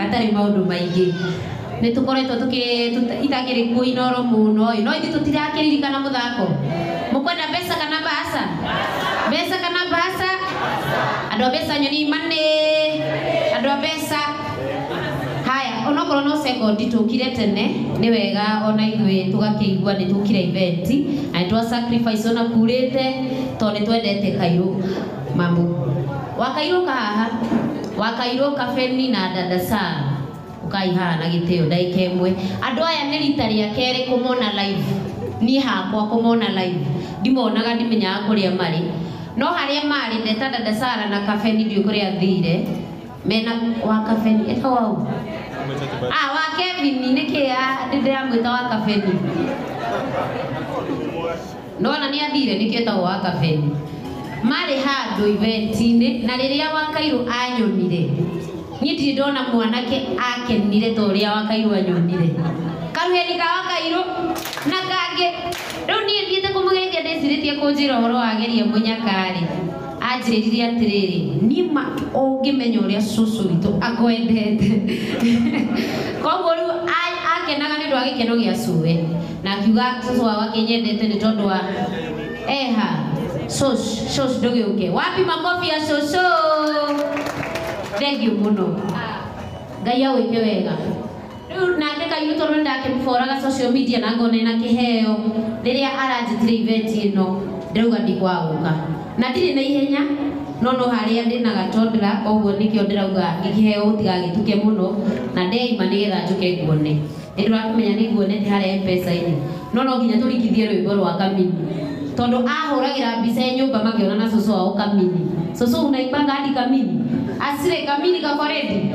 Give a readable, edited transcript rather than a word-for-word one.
gatari maundu maingi ni tukoretwo itakiri kuinoro muno no ithi tutirakiririkana muthako mukwenda pesa kana basa ando pesa nyoni mane ando pesa haya onokorwo no second tukire tene ni wega ona ithwe tugakiigua ni tukire event na twa sacrifice ona kurete to ni twendete Kairu mamu wakairuka haha wakairuka Feni na dada sana ukaiha na giteo ndaika imwe andu aya ni rita ria keri kumona live ni hakwa kumona live ndimonaga ndimenyaga kuria mari no haria mari ndeta dada Sara na Kafeni ndio kuria thire mena wa Kafeni eta wao wa Kevin nikia ndira mwita wa Kafeni no na ni athire nikieta wa Kafeni mari handu event-ini na riria wa Kairu anyonire ni ndi ndona mwanake akenire to ria wa Kairu anyonire karuheni ka wa Kairu na kange riu ni thiete kumugeithia ndiciritie kunjira horo wageria munyakari anjiririe atiriri nima ungimenya uria cucu witu akwendete koguo riu akenaga ni ndu wa gikeno gia cuwe na akiuga cucu wa wakinyendete ni tondu wa eha Sos doge wapi makofi ya soso thank you muno gaya weke wega riu nake Kairu tondu ndake mforaga social media na ngone na kiheo riria aranjitire event ino ndauga ndikwaguka na ndiri na ihenya no haria ndina gatondra koguo nikio ndirauga gikiheo utigagituke muno na ndeima nigetha njuke nguone ndirakimenya ni nguonete haria mpesa ini no nginya turikithie rwimbo rwa Kamini tondo ahuragira mbica nyumba makiona na cucu wao Kamini cucu unaimba hadi Kamini asire Kamini kakoredi